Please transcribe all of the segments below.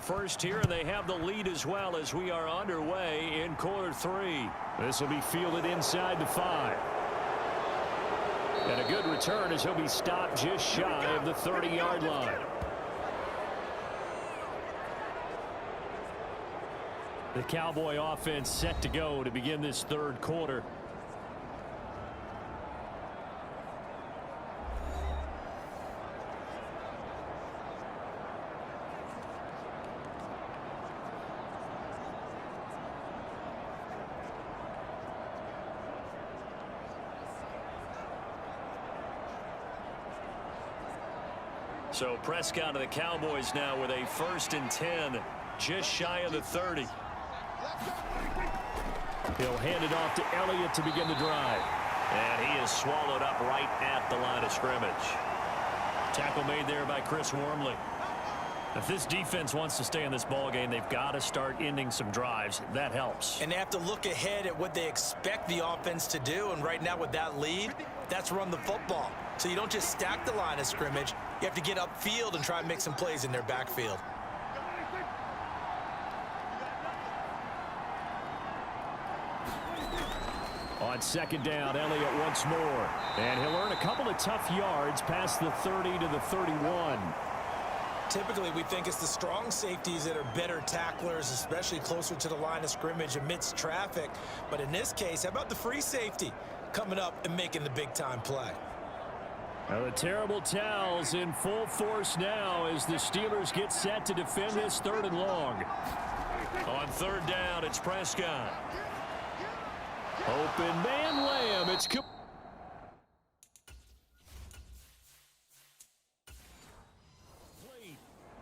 first here, and they have the lead as well as we are underway in quarter 3. This will be fielded inside the 5. And a good return as he'll be stopped just shy of the 30-yard line. The Cowboy offense set to go to begin this third quarter. So Prescott of the Cowboys now with a 1st and 10, just shy of the 30. He'll hand it off to Elliott to begin the drive. And he is swallowed up right at the line of scrimmage. Tackle made there by Chris Wormley. If this defense wants to stay in this ball game, they've got to start ending some drives. That helps. And they have to look ahead at what they expect the offense to do. And right now with that lead, that's run the football. So you don't just stack the line of scrimmage. You have to get upfield and try and make some plays in their backfield. On 2nd down, Elliott once more. And he'll earn a couple of tough yards past the 30 to the 31. Typically, we think it's the strong safeties that are better tacklers, especially closer to the line of scrimmage amidst traffic. But in this case, how about the free safety coming up and making the big-time play? Now the terrible towels in full force now as the Steelers get set to defend this 3rd and long. On 3rd down, it's Prescott. Open man Lamb. It's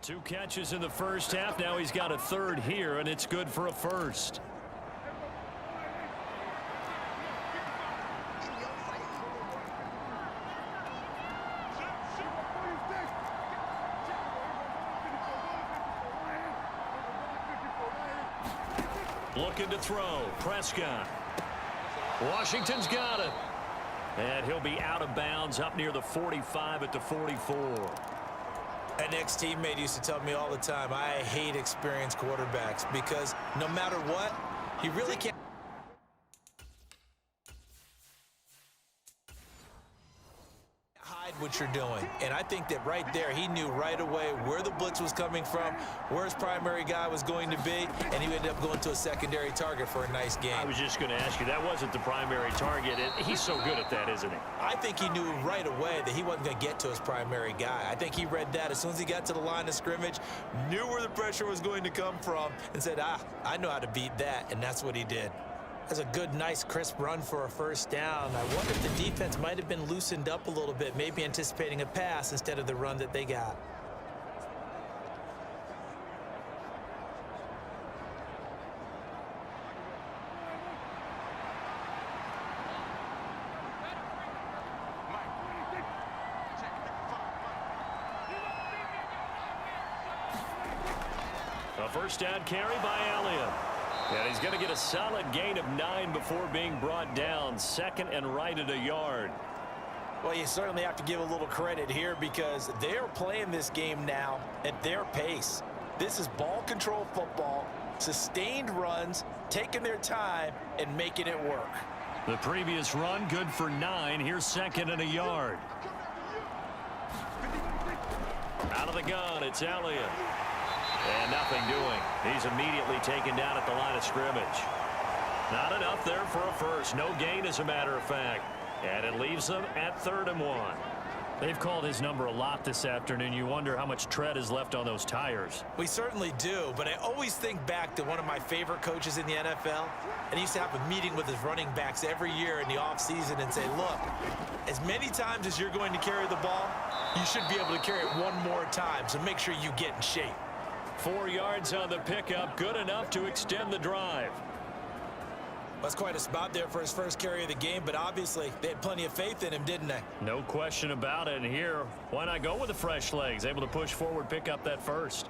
2 catches in the first half. Now he's got a 3rd here, and it's good for a 1st. Looking to throw. Prescott. Washington's got it. And he'll be out of bounds up near the 45 at the 44. An ex-teammate used to tell me all the time, I hate experienced quarterbacks because no matter what, you really can't hide what you're doing. And I think that right there, he knew right away where the blitz was coming from, where his primary guy was going to be, and he ended up going to a secondary target for a nice game. I was just going to ask you, that wasn't the primary target. He's so good at that, isn't he? I think he knew right away that he wasn't going to get to his primary guy. I think he read that as soon as he got to the line of scrimmage, knew where the pressure was going to come from, and said, I know how to beat that, and that's what he did. That's a good, nice, crisp run for a 1st down. I wonder if the defense might have been loosened up a little bit, maybe anticipating a pass instead of the run that they got. A 1st down carry by Elliott. And he's going to get a solid gain of 9 before being brought down. 2nd and right at a yard. Well, you certainly have to give a little credit here because they're playing this game now at their pace. This is ball control football, sustained runs, taking their time and making it work. The previous run good for 9. Here's 2nd and a yard. Out of the gun, it's Elliott. And nothing doing. He's immediately taken down at the line of scrimmage. Not enough there for a 1st. No gain, as a matter of fact. And it leaves them at 3rd and 1. They've called his number a lot this afternoon. You wonder how much tread is left on those tires. We certainly do, but I always think back to one of my favorite coaches in the NFL. And he used to have a meeting with his running backs every year in the offseason and say, look, as many times as you're going to carry the ball, you should be able to carry it one more time, so make sure you get in shape. 4 yards on the pickup, good enough to extend the drive. That's quite a spot there for his 1st carry of the game, but obviously they had plenty of faith in him, didn't they? No question about it. And here, why not go with the fresh legs? Able to push forward, pick up that 1st.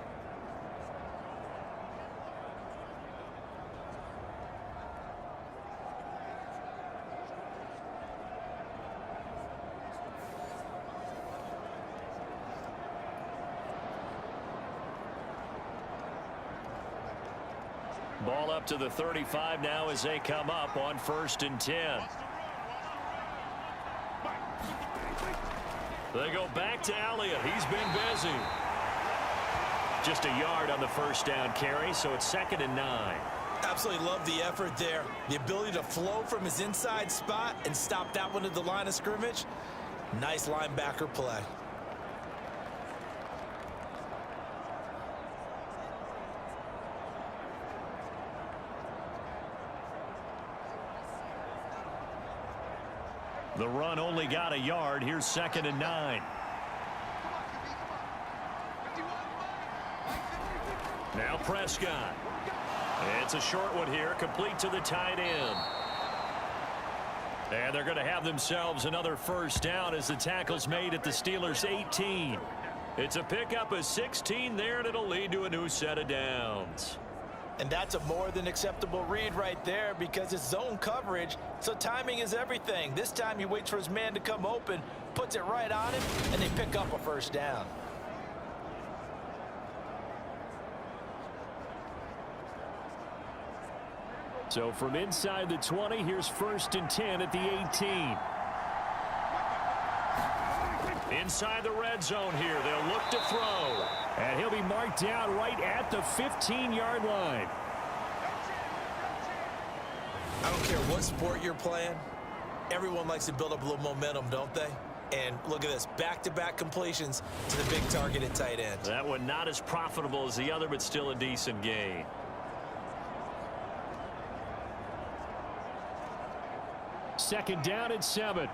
Ball up to the 35 now as they come up on 1st and 10. They go back to Elliott. He's been busy. Just a yard on the 1st down carry, so it's 2nd and 9. Absolutely love the effort there. The ability to flow from his inside spot and stop that one at the line of scrimmage. Nice linebacker play. The run only got a yard. Here's 2nd and 9. Now Prescott. It's a short one here, complete to the tight end. And they're going to have themselves another 1st down as the tackle's made at the Steelers' 18. It's a pickup of 16 there, and it'll lead to a new set of downs. And that's a more than acceptable read right there because it's zone coverage, so timing is everything. This time he waits for his man to come open, puts it right on him, and they pick up a 1st down. So from inside the 20, here's 1st and 10 at the 18. Inside the red zone here, they'll look to throw. And he'll be marked down right at the 15-yard line. I don't care what sport you're playing. Everyone likes to build up a little momentum, don't they? And look at this, back-to-back completions to the big target at tight end. That one not as profitable as the other, but still a decent gain. Second down and 7.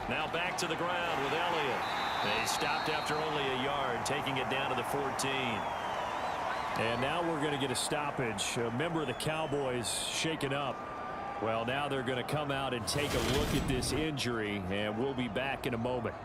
Now back to the ground with Elliott. They stopped after only a yard, taking it down to the 14. And now we're going to get a stoppage. A member of the Cowboys shaken up. Well, now they're going to come out and take a look at this injury, and we'll be back in a moment.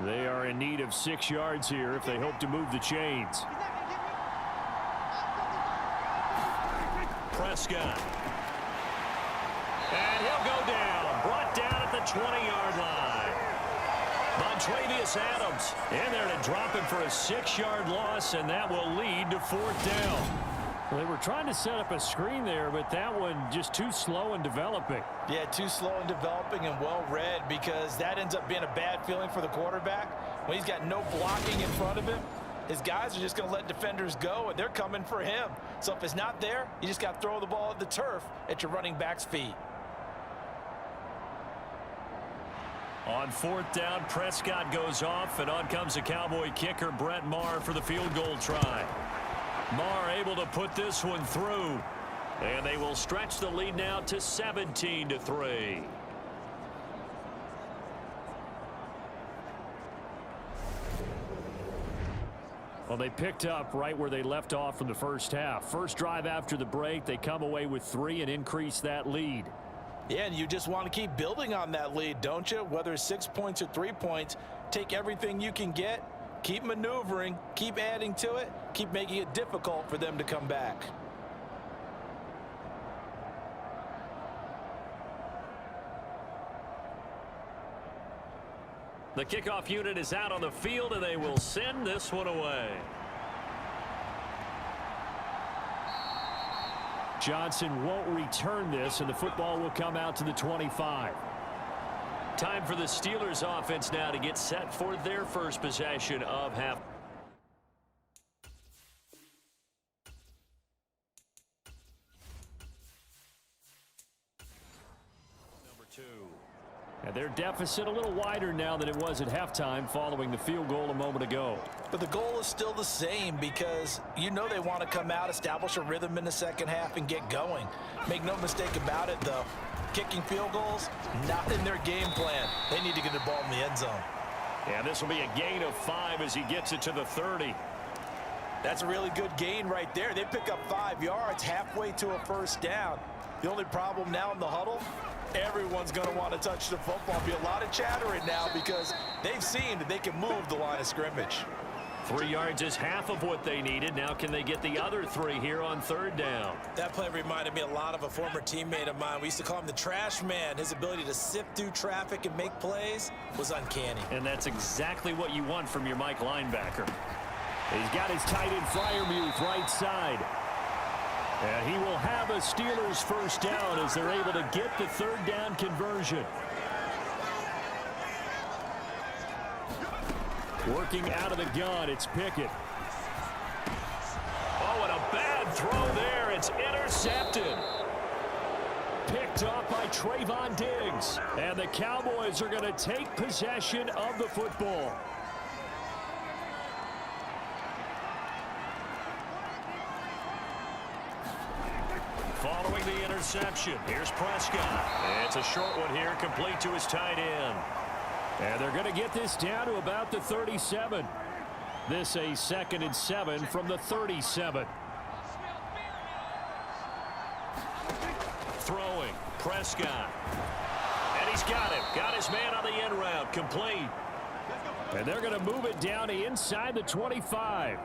They are in need of 6 yards here if they hope to move the chains. Prescott. And he'll go down. Brought down at the 20-yard line. Montravius Adams in there to drop him for a 6-yard loss, and that will lead to 4th down. Well, they were trying to set up a screen there, but that one just too slow in developing. Yeah, too slow in developing and well read, because that ends up being a bad feeling for the quarterback. When he's got no blocking in front of him, his guys are just going to let defenders go, and they're coming for him. So if it's not there, you just got to throw the ball at the turf at your running back's feet. On 4th down, Prescott goes off, and on comes the Cowboy kicker, Brett Maher, for the field goal try. Maher able to put this one through, and they will stretch the lead now to 17-3. Well, they picked up right where they left off from the first half. First drive after the break, they come away with 3 and increase that lead. Yeah, and you just want to keep building on that lead, don't you? Whether it's 6 points or 3 points, take everything you can get. Keep maneuvering, keep adding to it, keep making it difficult for them to come back. The kickoff unit is out on the field, and they will send this one away. Johnson won't return this, and the football will come out to the 25. Time for the Steelers offense now to get set for their first possession of half. Number 2. And their deficit a little wider now than it was at halftime following the field goal a moment ago. But the goal is still the same, because you know they want to come out, establish a rhythm in the second half, and get going. Make no mistake about it, though. Kicking field goals, not in their game plan. They need to get the ball in the end zone. And this will be a gain of 5 as he gets it to the 30. That's a really good gain right there. They pick up 5 yards halfway to a first down. The only problem now in the huddle, everyone's going to want to touch the football. Be a lot of chattering now because they've seen that they can move the line of scrimmage. 3 yards is half of what they needed. Now can they get the other 3 here on third down? That play reminded me a lot of a former teammate of mine. We used to call him the trash man. His ability to sift through traffic and make plays was uncanny. And that's exactly what you want from your Mike linebacker. He's got his tight end Freiermuth right side. And he will have a Steelers first down as they're able to get the third down conversion. Working out of the gun, it's Pickett. Oh, and a bad throw there. It's intercepted. Picked off by Trayvon Diggs. And the Cowboys are going to take possession of the football. Following the interception, here's Prescott. It's a short one here, complete to his tight end. And they're going to get this down to about the 37. This a 2nd and 7 from the 37. Throwing, Prescott. And he's got him. Got his man on the end route, complete. And they're going to move it down to inside the 25.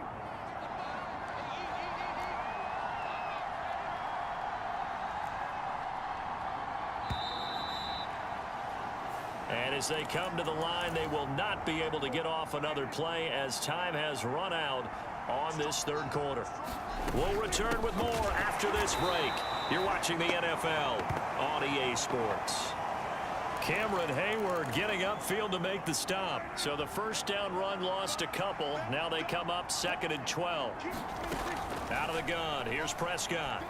And as they come to the line, they will not be able to get off another play as time has run out on this third quarter. We'll return with more after this break. You're watching the NFL on EA Sports. Cameron Hayward getting upfield to make the stop. So the first down run lost a couple. Now they come up 2nd and 12. Out of the gun, here's Prescott.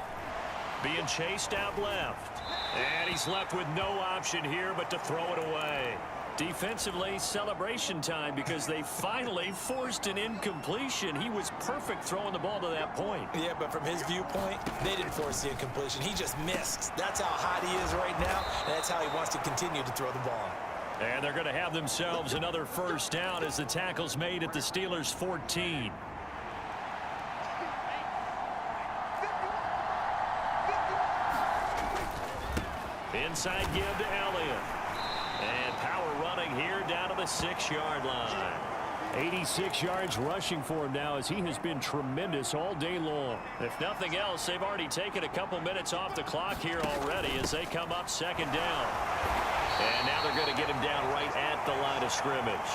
Being chased out left. And he's left with no option here but to throw it away. Defensively, celebration time because they finally forced an incompletion. He was perfect throwing the ball to that point. Yeah, but from his viewpoint, they didn't force the incompletion. He just missed. That's how hot he is right now, and that's how he wants to continue to throw the ball. And they're going to have themselves another first down as the tackle's made at the Steelers' 14. Inside give to Elliott. And power running here down to the 6-yard line. 86 yards rushing for him now as he has been tremendous all day long. If nothing else, they've already taken a couple minutes off the clock here already as they come up 2nd down. And now they're going to get him down right at the line of scrimmage.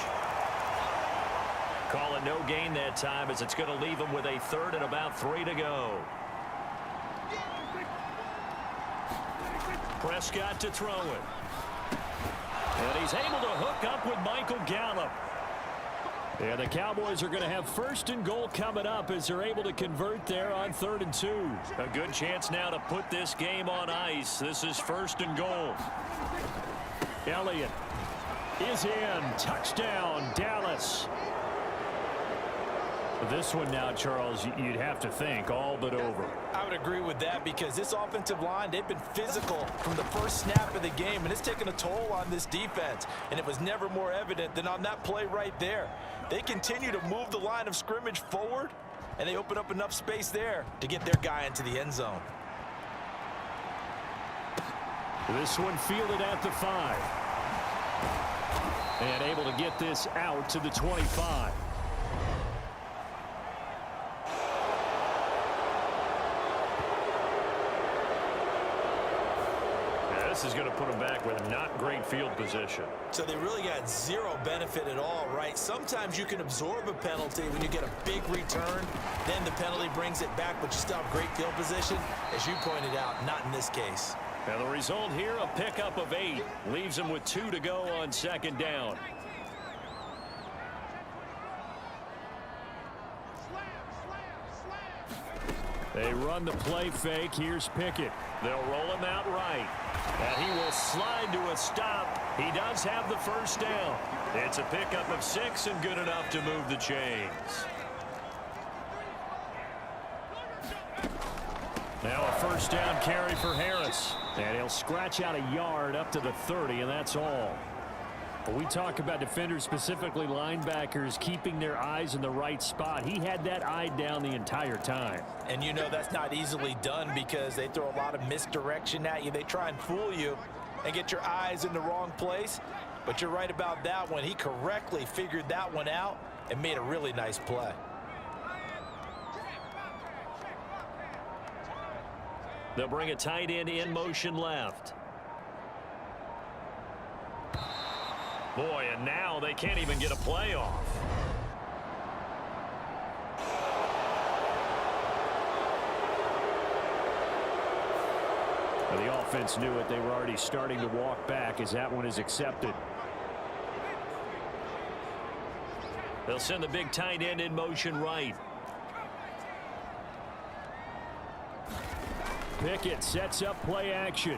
Call it no gain that time as it's going to leave him with a 3rd and about 3 to go. Prescott to throw it. And he's able to hook up with Michael Gallup. And the Cowboys are going to have 1st and goal coming up as they're able to convert there on 3rd and 2. A good chance now to put this game on ice. This is 1st and goal. Elliott is in. Touchdown, Dallas. This one now, Charles, you'd have to think all but over. I would agree with that because this offensive line, they've been physical from the first snap of the game, and it's taken a toll on this defense. And it was never more evident than on that play right there. They continue to move the line of scrimmage forward, and they open up enough space there to get their guy into the end zone. This one fielded at the 5. And able to get this out to the 25. This is going to put them back with not great field position. So they really got zero benefit at all, right? Sometimes you can absorb a penalty when you get a big return. Then the penalty brings it back, but you still have great field position. As you pointed out, not in this case. And the result here, a pickup of 8. Leaves them with 2 to go on 2nd down. They run the play fake. Here's Pickett. They'll roll him out right. And he will slide to a stop. He does have the first down. It's a pickup of 6 and good enough to move the chains. Now a first down carry for Harris. And he'll scratch out a yard up to the 30, and that's all. When we talk about defenders, specifically linebackers, keeping their eyes in the right spot, he had that eye down the entire time. And you know that's not easily done because they throw a lot of misdirection at you. They try and fool you and get your eyes in the wrong place. But you're right about that one. He correctly figured that one out and made a really nice play. They'll bring a tight end in motion left. Boy, and now they can't even get a play off. Well, the offense knew it. They were already starting to walk back as that one is accepted. They'll send the big tight end in motion right. Pickett sets up play action.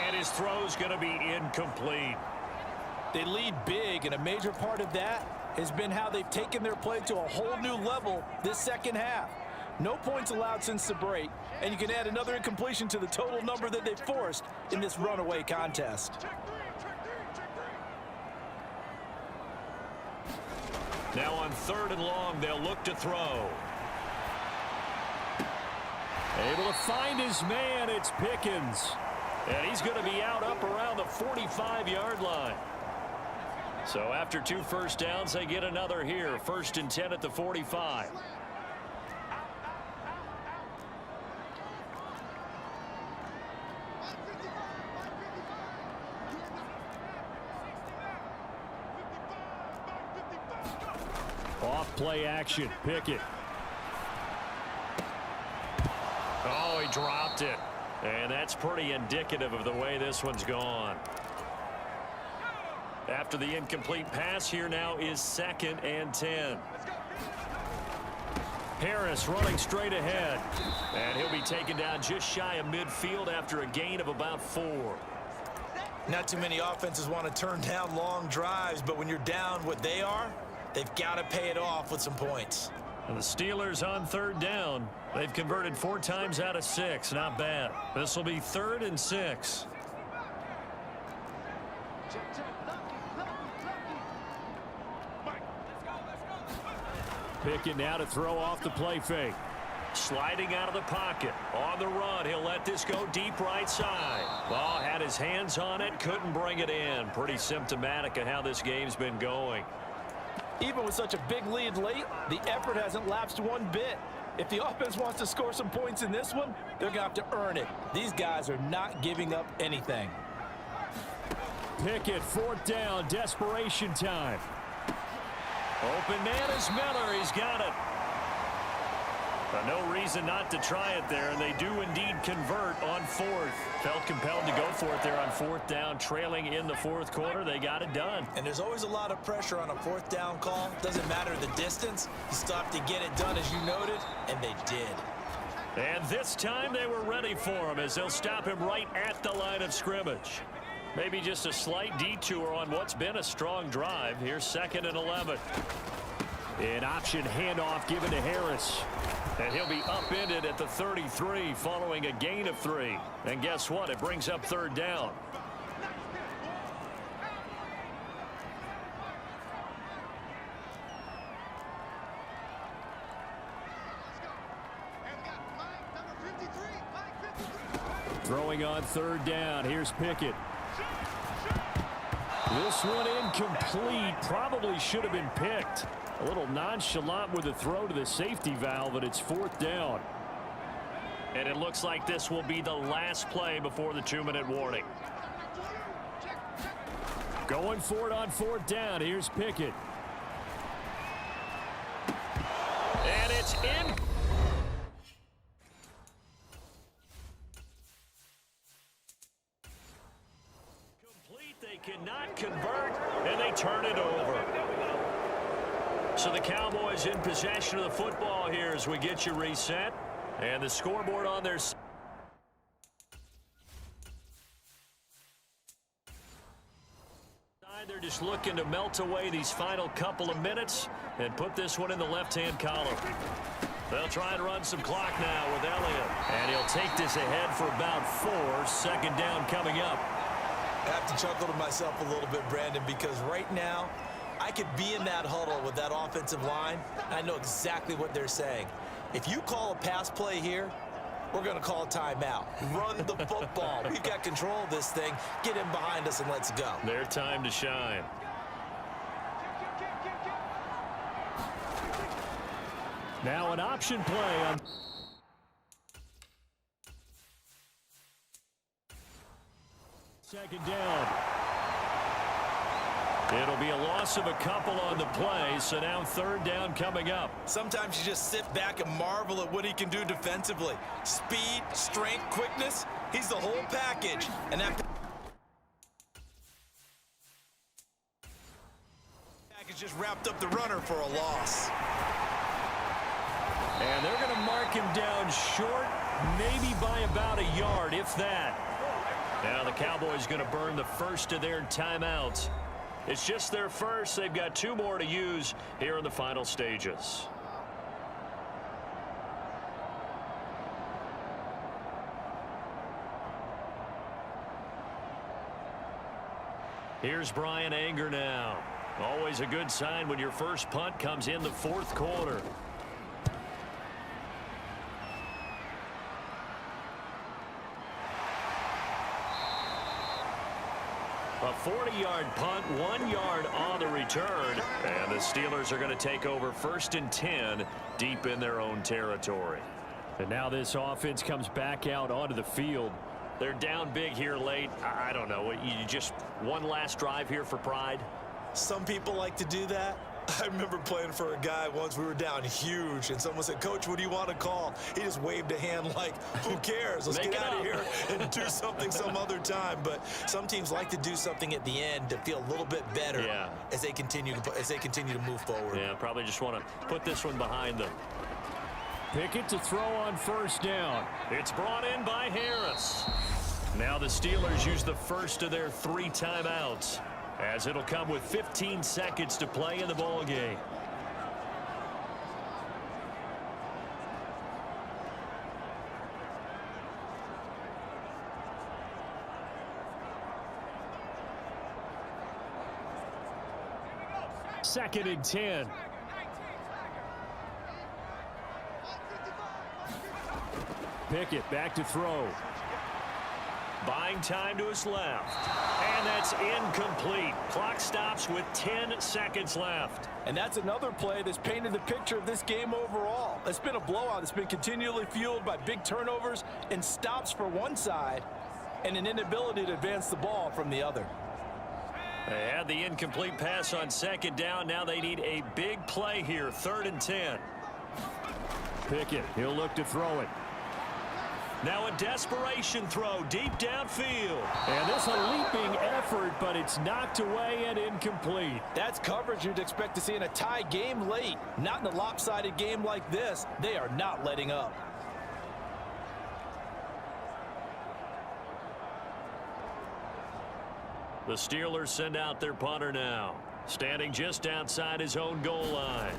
And his throw's going to be incomplete. They lead big, and a major part of that has been how they've taken their play to a whole new level this second half. No points allowed since the break, and you can add another incompletion to the total number that they forced in this runaway contest. Now on 3rd and long, they'll look to throw. Able to find his man. It's Pickens. And he's going to be out up around the 45-yard line. So after 2 first downs, they get another here. 1st and 10 at the 45. Off play action. Pickett. Oh, he dropped it. And that's pretty indicative of the way this one's gone. After the incomplete pass, here now is 2nd and 10. Harris running straight ahead. And he'll be taken down just shy of midfield after a gain of about 4. Not too many offenses want to turn down long drives, but when you're down what they are, they've got to pay it off with some points. And the Steelers on 3rd down. They've converted 4 times out of 6. Not bad. This will be 3rd and 6. Pickett now to throw off the play fake. Sliding out of the pocket. On the run. He'll let this go deep right side. Ball had his hands on it. Couldn't bring it in. Pretty symptomatic of how this game's been going. Even with such a big lead late, the effort hasn't lapsed one bit. If the offense wants to score some points in this one, they're going to have to earn it. These guys are not giving up anything. Pickett, 4th down, desperation time. Open man is Miller. He's got it. But no reason not to try it there, and they do indeed convert on 4th. Felt compelled to go for it there on 4th down, trailing in the 4th quarter. They got it done. And there's always a lot of pressure on a 4th down call. Doesn't matter the distance. You still have to get it done, as you noted, and they did. And this time they were ready for him as they'll stop him right at the line of scrimmage. Maybe just a slight detour on what's been a strong drive. Here's 2nd and 11. An option handoff given to Harris. And he'll be upended at the 33 following a gain of 3. And guess what? It brings up 3rd down. Throwing on 3rd down. Here's Pickett. This one incomplete. Probably should have been picked. A little nonchalant with the throw to the safety valve, but it's 4th down. And it looks like this will be the last play before the 2-minute warning. Going for it on 4th down. Here's Pickett. And it's in. Complete. They cannot convert, and they turn it over. So the Cowboys in possession of the football here as we get you reset. And the scoreboard on their side. They're just looking to melt away these final couple of minutes and put this one in the left-hand column. They'll try and run some clock now with Elliott. And he'll take this ahead for about 4. Second down coming up. I have to chuckle to myself a little bit, Brandon, because right now I could be in that huddle with that offensive line, and I know exactly what they're saying. If you call a pass play here, we're going to call a timeout. Run the football. We've got control of this thing. Get him behind us and let's go. Their time to shine. Now an option play on second down. It'll be a loss of a couple on the play, so now third down coming up. Sometimes you just sit back and marvel at what he can do defensively. Speed, strength, quickness, he's the whole package. And that package just wrapped up the runner for a loss. And they're going to mark him down short, maybe by about a yard, if that. Now the Cowboys going to burn the first of their timeouts. It's just their first. They've got 2 more to use here in the final stages. Here's Brian Anger now. Always a good sign when your first punt comes in the 4th quarter. A 40-yard punt, 1 yard on the return. And the Steelers are going to take over 1st and 10 deep in their own territory. And now this offense comes back out onto the field. They're down big here late. I don't know. You just one last drive here for pride? Some people like to do that. I remember playing for a guy once. We were down huge, and someone said, "Coach, what do you want to call?" He just waved a hand like, who cares? Let's get out of here and do something some other time. But some teams like to do something at the end to feel a little bit better as they continue to move forward. Yeah, probably just want to put this one behind them. Pickett to throw on first down. It's brought in by Harris. Now the Steelers use the first of their 3 timeouts, as it'll come with 15 seconds to play in the ballgame. Second and 10. Pickett back to throw. Buying time to his left. And that's incomplete. Clock stops with 10 seconds left. And that's another play that's painted the picture of this game overall. It's been a blowout. It's been continually fueled by big turnovers and stops for one side and an inability to advance the ball from the other. They had the incomplete pass on second down. Now they need a big play here. 3rd and 10. Pickett, he'll look to throw it. Now a desperation throw deep downfield. And this a leaping effort, but it's knocked away and incomplete. That's coverage you'd expect to see in a tie game late. Not in a lopsided game like this. They are not letting up. The Steelers send out their punter now, standing just outside his own goal line.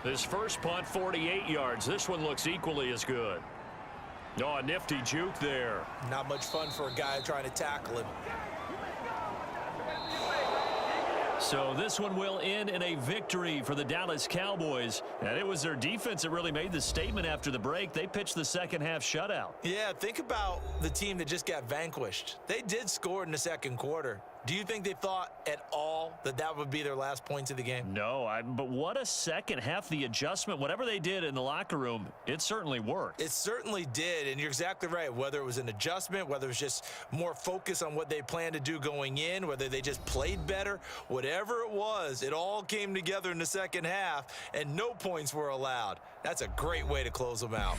This first punt, 48 yards. This one looks equally as good. Oh, a nifty juke there. Not much fun for a guy trying to tackle him. So this one will end in a victory for the Dallas Cowboys. And it was their defense that really made the statement after the break. They pitched the second half shutout. Yeah, think about the team that just got vanquished. They did score in the second quarter. Do you think they thought at all that that would be their last points of the game? No, but what a second half. The adjustment, whatever they did in the locker room, it certainly worked. It certainly did, and you're exactly right. Whether it was an adjustment, whether it was just more focus on what they planned to do going in, whether they just played better, whatever it was, it all came together in the second half, and no points were allowed. That's a great way to close them out.